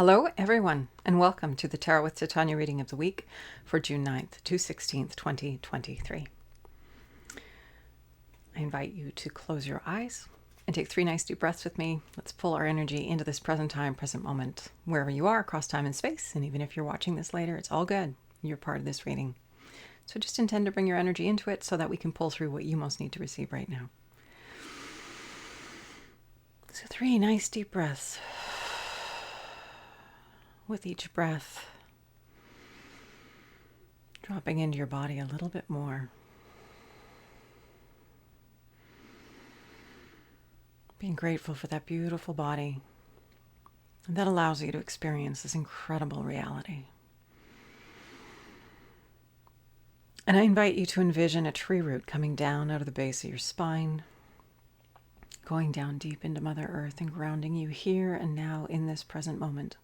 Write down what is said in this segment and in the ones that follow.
Hello, everyone, and welcome to the Tarot with Titania reading of the week for June 9th to 16th, 2023. I invite you to close your eyes and take 3 nice deep breaths with me. Let's pull our energy into this present time, present moment, wherever you are across time and space. And even if you're watching this later, it's all good. You're part of this reading. So just intend to bring your energy into it so that we can pull through what you most need to receive right now. So 3 nice deep breaths. With each breath, dropping into your body a little bit more. Being grateful for that beautiful body that allows you to experience this incredible reality. And I invite you to envision a tree root coming down out of the base of your spine, going down deep into Mother Earth and grounding you here and now in this present moment.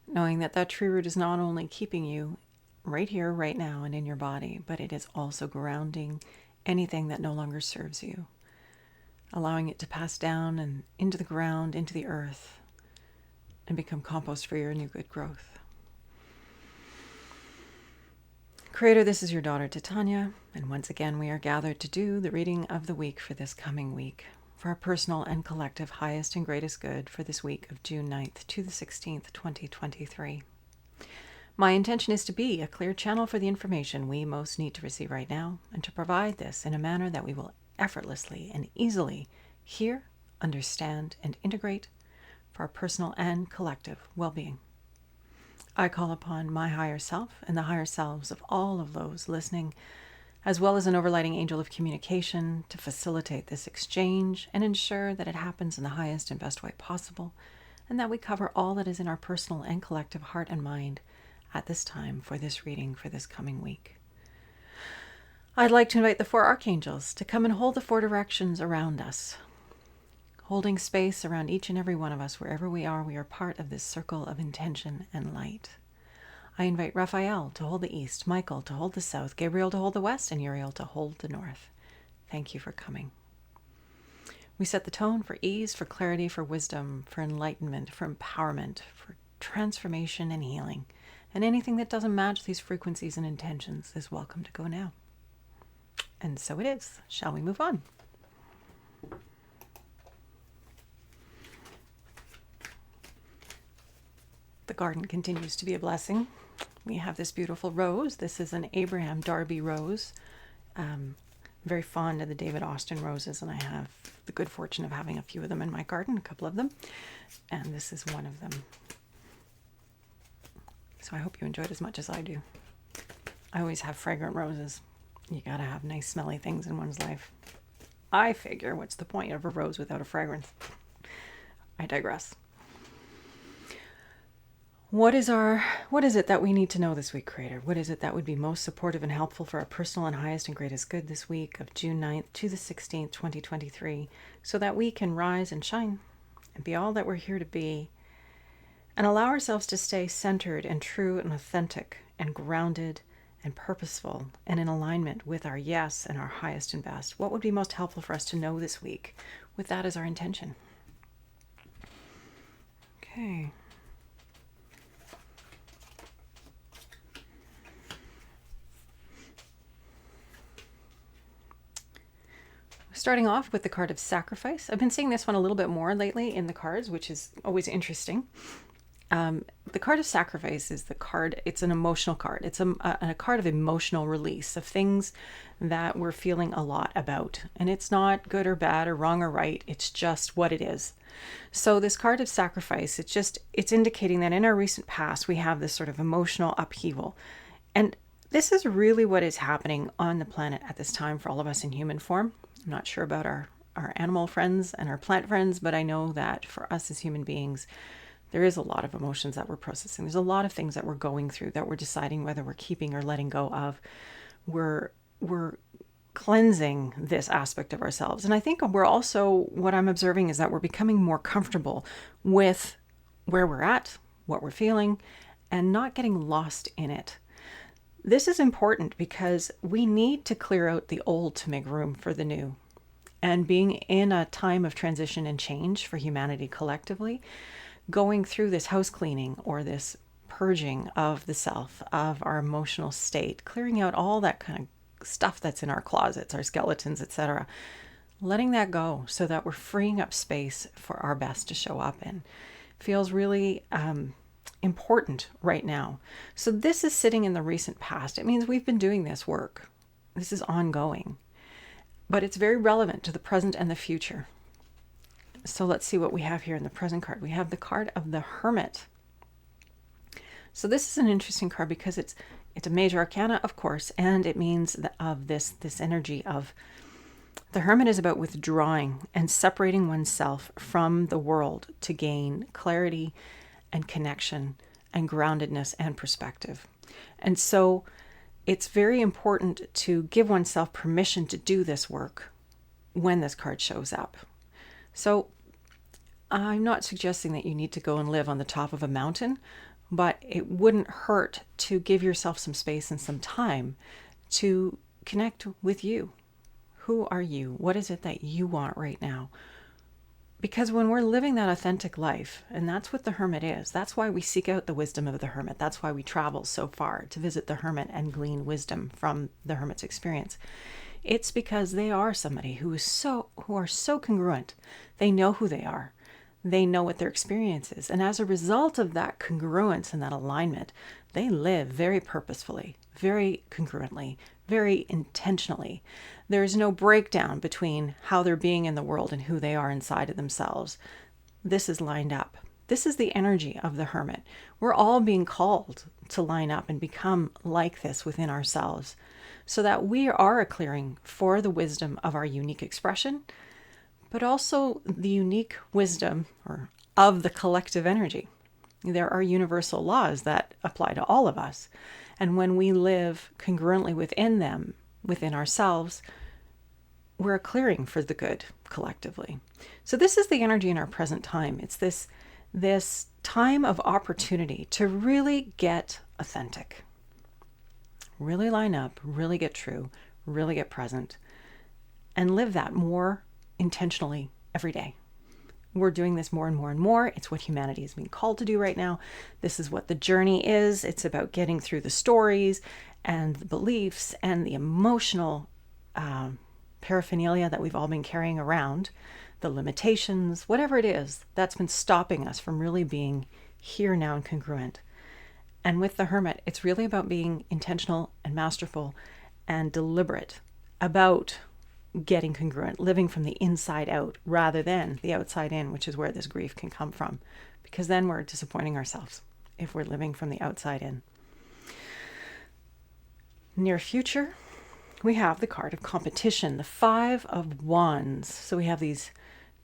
Knowing that that tree root is not only keeping you right here, right now, and in your body, but it is also grounding anything that no longer serves you, allowing it to pass down and into the ground, into the earth, and become compost for your new good growth. Creator, this is your daughter Titania, and once again we are gathered to do the reading of the week for this coming week, for our personal and collective highest and greatest good for this week of June 9th to the 16th, 2023. My intention is to be a clear channel for the information we most need to receive right now, and to provide this in a manner that we will effortlessly and easily hear, understand, and integrate for our personal and collective well-being. I call upon my higher self and the higher selves of all of those listening, as well as an overlighting angel of communication, to facilitate this exchange and ensure that it happens in the highest and best way possible, and that we cover all that is in our personal and collective heart and mind at this time for this reading for this coming week. I'd like to invite the 4 archangels to come and hold the 4 directions around us, holding space around each and every one of us. Wherever we are part of this circle of intention and light. I invite Raphael to hold the east, Michael to hold the south, Gabriel to hold the west, and Uriel to hold the north. Thank you for coming. We set the tone for ease, for clarity, for wisdom, for enlightenment, for empowerment, for transformation and healing. And anything that doesn't match these frequencies and intentions is welcome to go now. And so it is. Shall we move on? The garden continues to be a blessing. We have this beautiful rose. This is an Abraham Darby rose. I'm very fond of the David Austin roses, and I have the good fortune of having a few of them in my garden, a couple of them, and this is one of them. So I hope you enjoyed as much as I do. I always have fragrant roses. You gotta have nice smelly things in one's life. I figure, what's the point of a rose without a fragrance? I digress. What is it that we need to know this week, Creator? What is it that would be most supportive and helpful for our personal and highest and greatest good this week of June 9th to the 16th, 2023, so that we can rise and shine and be all that we're here to be, and allow ourselves to stay centered and true and authentic and grounded and purposeful and in alignment with our yes and our highest and best? What would be most helpful for us to know this week with that as our intention? Okay. Starting off with the card of sacrifice. I've been seeing this one a little bit more lately in the cards, which is always interesting. The card of sacrifice is the card, it's an emotional card. It's a card of emotional release, of things that we're feeling a lot about. And it's not good or bad or wrong or right. It's just what it is. So this card of sacrifice, it's indicating that in our recent past, we have this sort of emotional upheaval. And this is really what is happening on the planet at this time for all of us in human form. I'm not sure about our animal friends and our plant friends, but I know that for us as human beings, there is a lot of emotions that we're processing. There's a lot of things that we're going through that we're deciding whether we're keeping or letting go of. We're cleansing this aspect of ourselves. And I think we're also, what I'm observing is that we're becoming more comfortable with where we're at, what we're feeling, and not getting lost in it. This is important because we need to clear out the old to make room for the new. And being in a time of transition and change for humanity collectively, going through this house cleaning or this purging of the self, of our emotional state, clearing out all that kind of stuff that's in our closets, our skeletons, etc. Letting that go so that we're freeing up space for our best to show up in feels really important right now. So this is sitting in the recent past. It means we've been doing this work. This is ongoing, but it's very relevant to the present and the future. So let's see what we have here in the present card. We have the card of the Hermit. So this is an interesting card because it's a major arcana, of course, and it means of this energy of the Hermit is about withdrawing and separating oneself from the world to gain clarity and connection and groundedness and perspective. And so it's very important to give oneself permission to do this work when this card shows up. So I'm not suggesting that you need to go and live on the top of a mountain, but it wouldn't hurt to give yourself some space and some time to connect with you. Who are you? What is it that you want right now? Because when we're living that authentic life, and that's what the Hermit is, that's why we seek out the wisdom of the Hermit. That's why we travel so far to visit the Hermit and glean wisdom from the Hermit's experience. It's because they are somebody who are so congruent. They know who they are. They know what their experience is. And as a result of that congruence and that alignment, they live very purposefully, very congruently, very intentionally. There's no breakdown between how they're being in the world and who they are inside of themselves. This is lined up. This is the energy of the Hermit. We're all being called to line up and become like this within ourselves so that we are a clearing for the wisdom of our unique expression, but also the unique wisdom of the collective energy. There are universal laws that apply to all of us. And when we live congruently within them, within ourselves, we're a clearing for the good collectively. So this is the energy in our present time. It's this time of opportunity to really get authentic, really line up, really get true, really get present, and live that more intentionally every day. We're doing this more and more and more. It's what humanity is being called to do right now. This is what the journey is. It's about getting through the stories and the beliefs and the emotional paraphernalia that we've all been carrying around, the limitations, whatever it is that's been stopping us from really being here now and congruent. And with the Hermit, it's really about being intentional and masterful and deliberate about getting congruent, living from the inside out rather than the outside in, which is where this grief can come from. Because then we're disappointing ourselves if we're living from the outside in. Near future, we have the card of competition, the Five of Wands. So we have these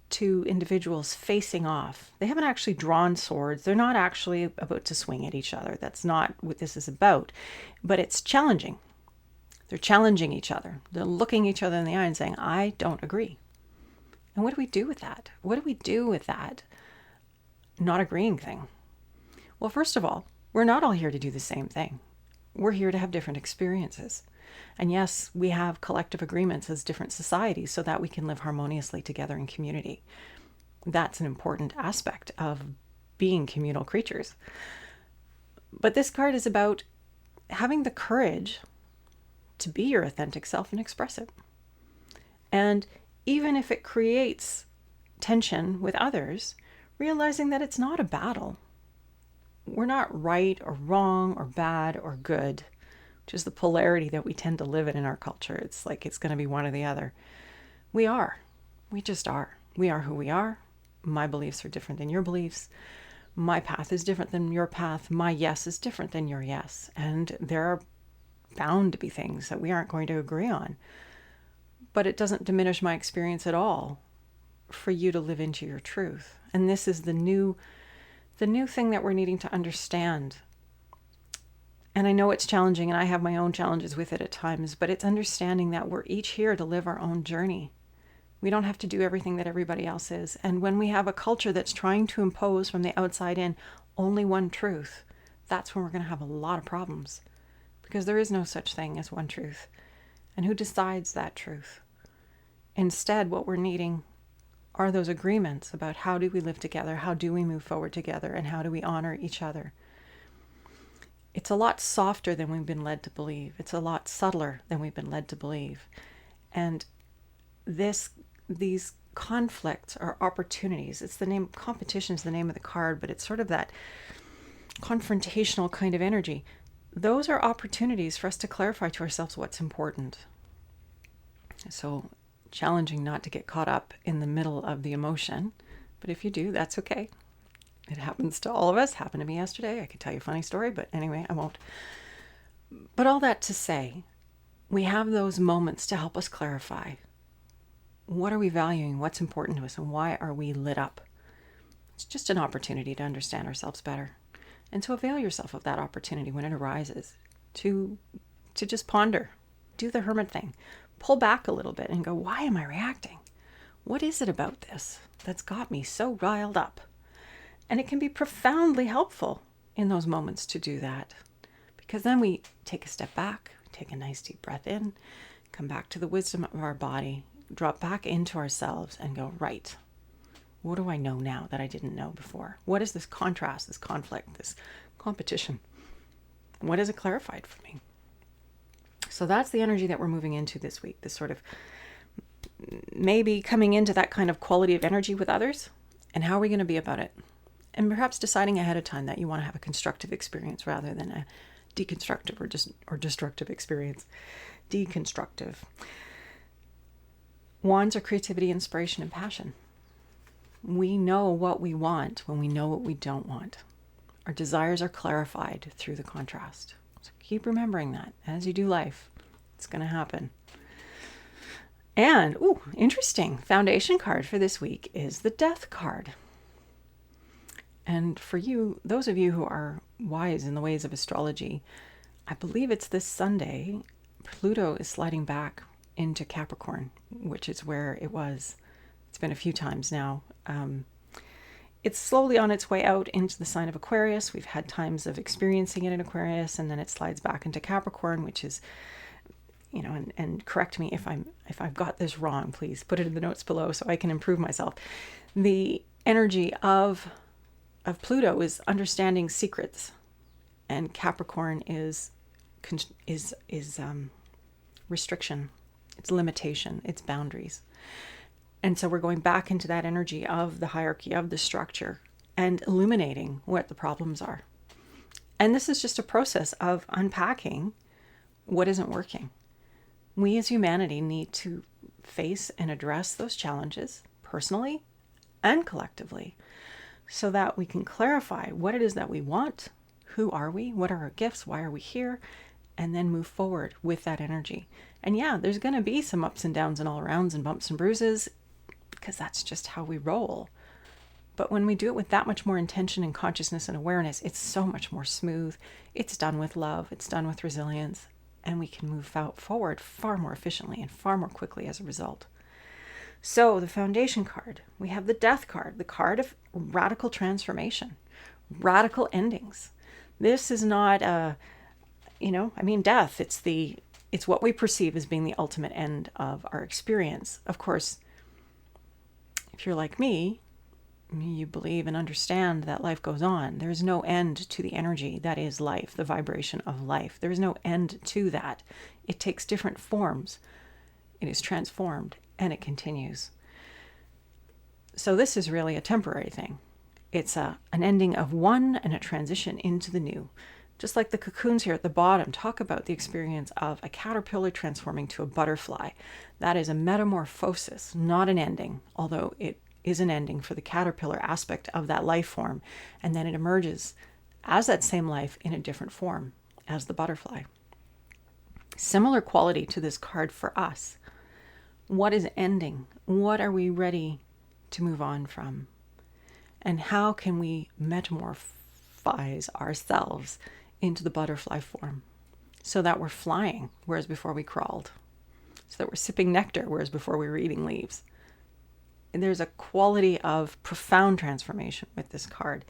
two individuals facing off. They haven't actually drawn swords. They're not actually about to swing at each other. That's not what this is about. But it's challenging. They're challenging each other. They're looking each other in the eye and saying, I don't agree. And what do we do with that? What do we do with that not agreeing thing? Well, first of all, we're not all here to do the same thing. We're here to have different experiences. And yes, we have collective agreements as different societies so that we can live harmoniously together in community. That's an important aspect of being communal creatures. But this card is about having the courage to be your authentic self and express it. And even if it creates tension with others, realizing that it's not a battle. We're not right or wrong or bad or good, which is the polarity that we tend to live in our culture. It's like it's going to be one or the other. We are. We just are. We are who we are. My beliefs are different than your beliefs. My path is different than your path. My yes is different than your yes. And there are bound to be things that we aren't going to agree on. But it doesn't diminish my experience at all for you to live into your truth. And this is the new thing that we're needing to understand. And I know it's challenging, and I have my own challenges with it at times, but it's understanding that we're each here to live our own journey. We don't have to do everything that everybody else is. And when we have a culture that's trying to impose from the outside in only one truth, that's when we're going to have a lot of problems. Because there is no such thing as one truth. And who decides that truth? Instead, what we're needing are those agreements about how do we live together, how do we move forward together, and how do we honor each other. It's a lot softer than we've been led to believe. It's a lot subtler than we've been led to believe. And these conflicts are opportunities. It's the name, competition is the name of the card, but it's sort of that confrontational kind of energy. Those are opportunities for us to clarify to ourselves what's important. So challenging not to get caught up in the middle of the emotion. But if you do, that's okay. It happens to all of us. Happened to me yesterday. I could tell you a funny story, but anyway, I won't. But all that to say, we have those moments to help us clarify. What are we valuing? What's important to us? And why are we lit up? It's just an opportunity to understand ourselves better. And so avail yourself of that opportunity when it arises to just ponder. Do the hermit thing. Pull back a little bit and go, why am I reacting? What is it about this that's got me so riled up? And it can be profoundly helpful in those moments to do that. Because then we take a step back, take a nice deep breath in, come back to the wisdom of our body, drop back into ourselves and go, right, what do I know now that I didn't know before? What is this contrast, this conflict, this competition? What has it clarified for me? So that's the energy that we're moving into this week, this sort of maybe coming into that kind of quality of energy with others. And how are we going to be about it? And perhaps deciding ahead of time that you want to have a constructive experience rather than a deconstructive or destructive experience. Deconstructive. Wands are creativity, inspiration, and passion. We know what we want when we know what we don't want. Our desires are clarified through the contrast. So keep remembering that as you do life. It's going to happen. And, interesting, foundation card for this week is the Death card. And for you, those of you who are wise in the ways of astrology, I believe it's this Sunday, Pluto is sliding back into Capricorn, which is where it was. It's been a few times now. It's slowly on its way out into the sign of Aquarius. We've had times of experiencing it in Aquarius, and then it slides back into Capricorn, which is, and correct me if I've got this wrong, please put it in the notes below so I can improve myself. The energy of Pluto is understanding secrets, and Capricorn is restriction, it's limitation, it's boundaries. And so we're going back into that energy of the hierarchy, of the structure, and illuminating what the problems are. And this is just a process of unpacking what isn't working. We as humanity need to face and address those challenges personally and collectively so that we can clarify what it is that we want, who are we, what are our gifts, why are we here, and then move forward with that energy. And yeah, there's going to be some ups and downs and all arounds and bumps and bruises, because that's just how we roll. But when we do it with that much more intention and consciousness and awareness, it's so much more smooth. It's done with love. It's done with resilience. And we can move forward far more efficiently and far more quickly as a result. So the foundation card, we have the Death card, the card of radical transformation, radical endings. This is not death. It's what we perceive as being the ultimate end of our experience. Of course, if you're like me, you believe and understand that life goes on. There is no end to the energy that is life, the vibration of life. There is no end to that. It takes different forms. It is transformed and it continues. So this is really a temporary thing. It's an ending of one and a transition into the new. Just like the cocoons here at the bottom talk about the experience of a caterpillar transforming to a butterfly. That is a metamorphosis, not an ending, although it is an ending for the caterpillar aspect of that life form. And then it emerges as that same life in a different form as the butterfly. Similar quality to this card for us. What is ending? What are we ready to move on from? And how can we metamorphise ourselves into the butterfly form so that we're flying, whereas before we crawled, so that we're sipping nectar, whereas before we were eating leaves. And there's a quality of profound transformation with this card,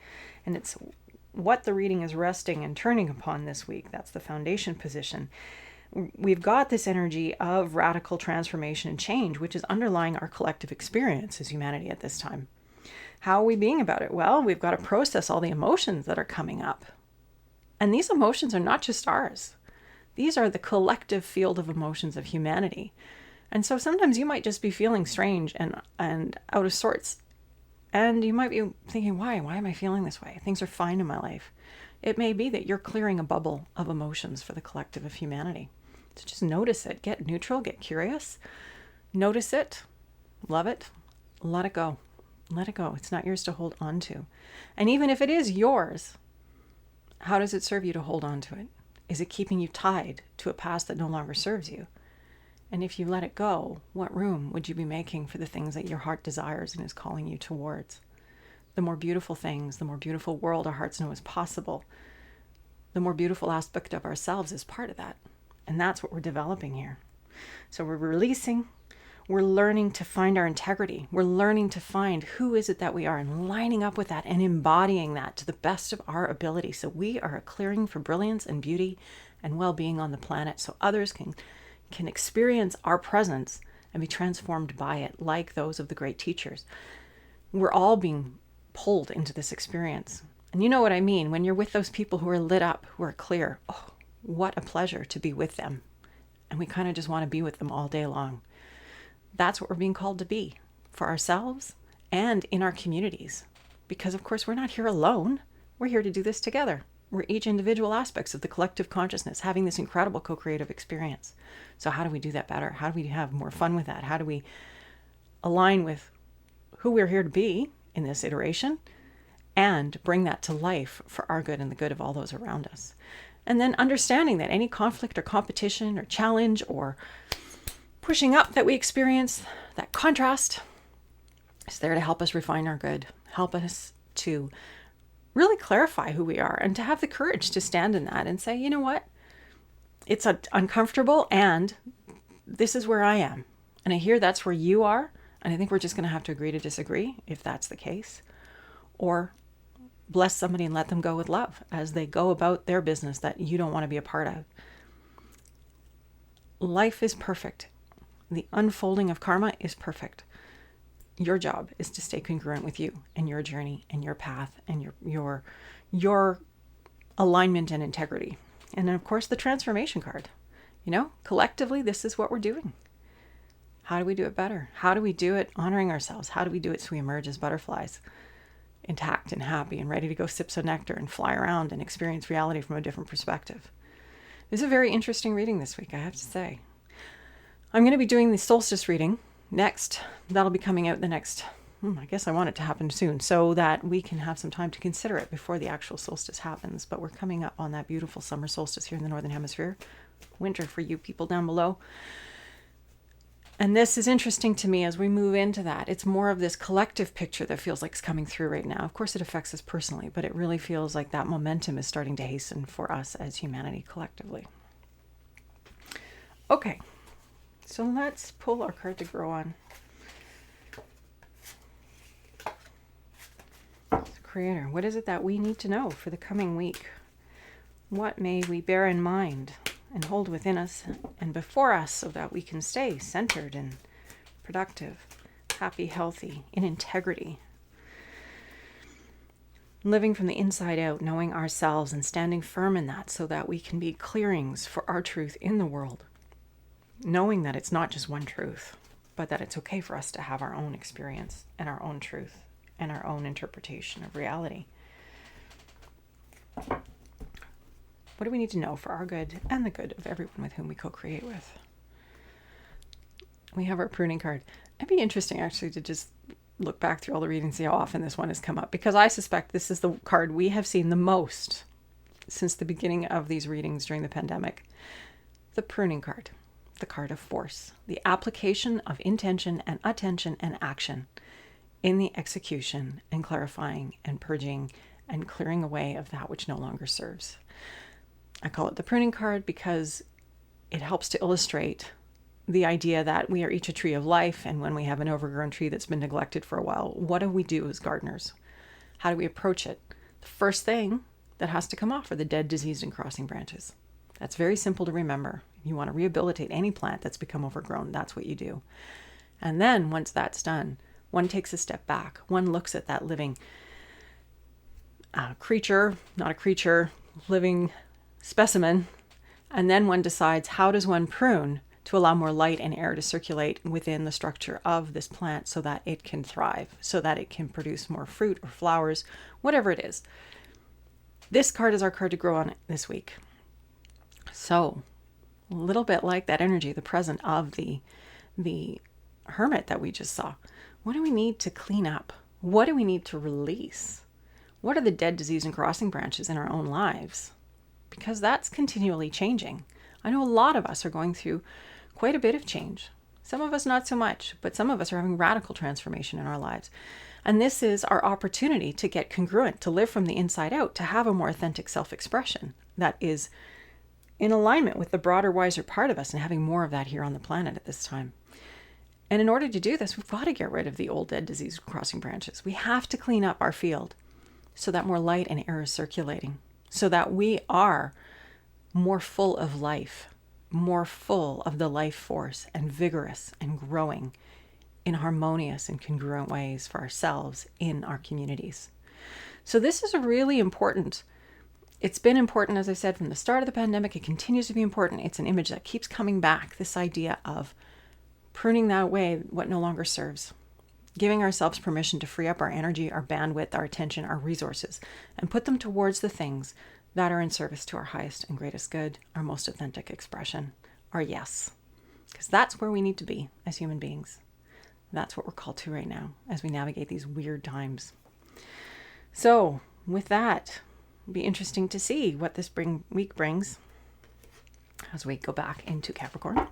and it's what the reading is resting and turning upon this week. That's the foundation position. We've got this energy of radical transformation and change, which is underlying our collective experience as humanity at this time. How are we being about it? Well, we've got to process all the emotions that are coming up. And these emotions are not just ours. These are the collective field of emotions of humanity. And so sometimes you might just be feeling strange and out of sorts. And you might be thinking, why am I feeling this way? Things are fine in my life. It may be that you're clearing a bubble of emotions for the collective of humanity. So just notice it, get neutral, get curious, notice it, love it, let it go. Let it go. It's not yours to hold on to. And even if it is yours, how does it serve you to hold on to it? Is it keeping you tied to a past that no longer serves you? And if you let it go, what room would you be making for the things that your heart desires and is calling you towards? The more beautiful things, the more beautiful world our hearts know is possible, the more beautiful aspect of ourselves is part of that. And that's what we're developing here. So we're releasing, we're learning to find our integrity. We're learning to find who is it that we are and lining up with that and embodying that to the best of our ability. So we are a clearing for brilliance and beauty and well-being on the planet so others can experience our presence and be transformed by it like those of the great teachers. We're all being pulled into this experience. And you know what I mean when you're with those people who are lit up, who are clear. Oh, what a pleasure to be with them. And we kind of just want to be with them all day long. That's what we're being called to be for ourselves and in our communities. Because of course we're not here alone. We're here to do this together. We're each individual aspects of the collective consciousness having this incredible co-creative experience. So how do we do that better? How do we have more fun with that? How do we align with who we're here to be in this iteration and bring that to life for our good and the good of all those around us? And then understanding that any conflict or competition or challenge or pushing up that we experience, that contrast, is there to help us refine our good, help us to really clarify who we are and to have the courage to stand in that and say, you know what, it's uncomfortable and this is where I am. And I hear that's where you are. And I think we're just going to have to agree to disagree if that's the case. Or bless somebody and let them go with love as they go about their business that you don't want to be a part of. Life is perfect. The unfolding of karma is perfect. Your job is to stay congruent with you and your journey and your path and your alignment and integrity. And then of course the transformation card. You know, collectively this is what we're doing. How do we do it better? How do we do it honoring ourselves? How do we do it so we emerge as butterflies, intact and happy and ready to go sip some nectar and fly around and experience reality from a different perspective? This is a very interesting reading this week, I have to say. I'm going to be doing the solstice reading next. That'll be coming out the next, I guess I want it to happen soon so that we can have some time to consider it before the actual solstice happens. But we're coming up on that beautiful summer solstice here in the Northern Hemisphere. Winter for you people down below. And this is interesting to me as we move into that. It's more of this collective picture that feels like it's coming through right now. Of course, it affects us personally, but it really feels like that momentum is starting to hasten for us as humanity collectively. Okay, so let's pull our card to grow on. Creator, what is it that we need to know for the coming week? What may we bear in mind and hold within us and before us so that we can stay centered and productive, happy, healthy, in integrity. Living from the inside out, knowing ourselves and standing firm in that so that we can be clearings for our truth in the world. Knowing that it's not just one truth, but that it's okay for us to have our own experience and our own truth and our own interpretation of reality. What do we need to know for our good and the good of everyone with whom we co-create with? We have our pruning card. It'd be interesting actually to just look back through all the readings, see how often this one has come up, because I suspect this is the card we have seen the most since the beginning of these readings during the pandemic. The pruning card, the card of force, the application of intention and attention and action in the execution and clarifying and purging and clearing away of that which no longer serves. I call it the pruning card because it helps to illustrate the idea that we are each a tree of life, and when we have an overgrown tree that's been neglected for a while, what do we do as gardeners? How do we approach it? The first thing that has to come off are the dead, diseased, and crossing branches. That's very simple to remember. You want to rehabilitate any plant that's become overgrown. That's what you do. And then once that's done, one takes a step back. One looks at that living creature, not a creature, living specimen. And then one decides, how does one prune to allow more light and air to circulate within the structure of this plant so that it can thrive, so that it can produce more fruit or flowers, whatever it is. This card is our card to grow on this week. So a little bit like that energy, the present of the hermit that we just saw. What do we need to clean up? What do we need to release? What are the dead, disease, and crossing branches in our own lives? Because that's continually changing. I know a lot of us are going through quite a bit of change. Some of us not so much, but some of us are having radical transformation in our lives. And this is our opportunity to get congruent, to live from the inside out, to have a more authentic self-expression that is in alignment with the broader, wiser part of us, and having more of that here on the planet at this time. And in order to do this, we've got to get rid of the old, dead, disease, crossing branches. We have to clean up our field so that more light and air is circulating, so that we are more full of life, more full of the life force, and vigorous and growing in harmonious and congruent ways for ourselves in our communities. So this is really important. It's been important, as I said, from the start of the pandemic. It continues to be important. It's an image that keeps coming back, this idea of pruning that away what no longer serves, giving ourselves permission to free up our energy, our bandwidth, our attention, our resources, and put them towards the things that are in service to our highest and greatest good, our most authentic expression, our yes. Because that's where we need to be as human beings. That's what we're called to right now as we navigate these weird times. So with that, it'll be interesting to see what this week brings as we go back into Capricorn.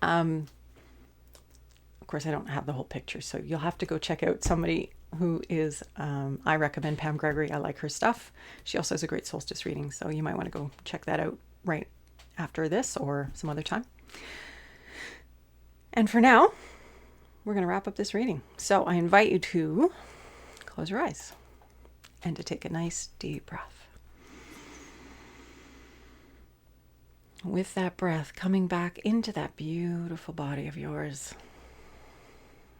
Of course, I don't have the whole picture, so you'll have to go check out somebody who is, I recommend Pam Gregory. I like her stuff. She also has a great solstice reading, so you might want to go check that out right after this or some other time. And for now, we're going to wrap up this reading. So I invite you to close your eyes and to take a nice deep breath. With that breath, coming back into that beautiful body of yours.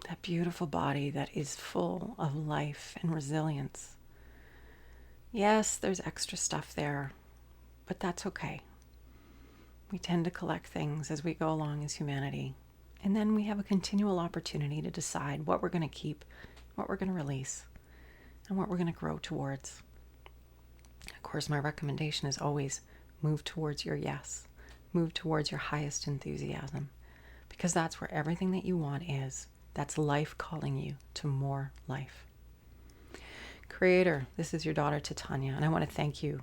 That beautiful body that is full of life and resilience. Yes, there's extra stuff there, but that's okay. We tend to collect things as we go along as humanity, and then we have a continual opportunity to decide what we're going to keep, what we're going to release, and what we're going to grow towards. Of course, my recommendation is always move towards your yes. Move towards your highest enthusiasm, because that's where everything that you want is. That's life calling you to more life. Creator, this is your daughter Titania, and I want to thank you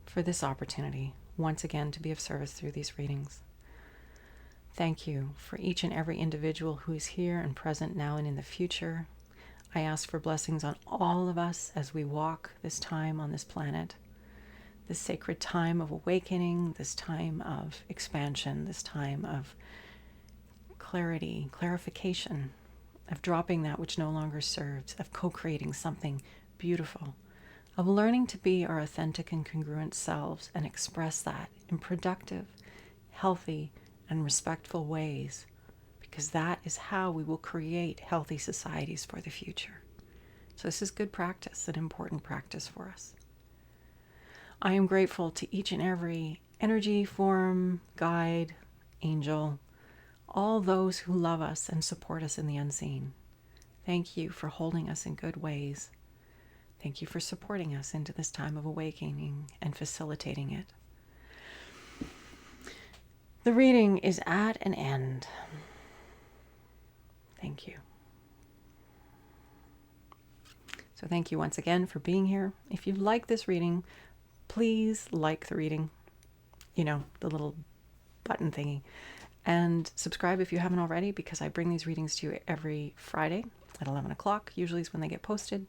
for this opportunity once again to be of service through these readings. Thank you for each and every individual who is here and present now and in the future. I ask for blessings on all of us as we walk this time on this planet, this sacred time of awakening, this time of expansion, this time of clarity, clarification, of dropping that which no longer serves, of co-creating something beautiful, of learning to be our authentic and congruent selves and express that in productive, healthy, and respectful ways, because that is how we will create healthy societies for the future. So this is good practice, an important practice for us. I am grateful to each and every energy, form, guide, angel, all those who love us and support us in the unseen. Thank you for holding us in good ways. Thank you for supporting us into this time of awakening and facilitating it. The reading is at an end. Thank you. So thank you once again for being here. If you like this reading, please like the reading, the little button thingy. And subscribe if you haven't already, because I bring these readings to you every Friday at 11 o'clock, usually is when they get posted.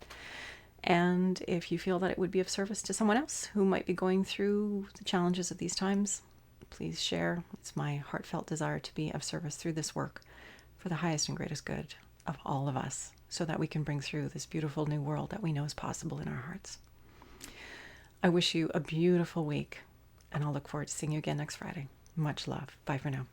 And if you feel that it would be of service to someone else who might be going through the challenges of these times, please share. It's my heartfelt desire to be of service through this work for the highest and greatest good of all of us, so that we can bring through this beautiful new world that we know is possible in our hearts. I wish you a beautiful week, and I'll look forward to seeing you again next Friday. Much love. Bye for now.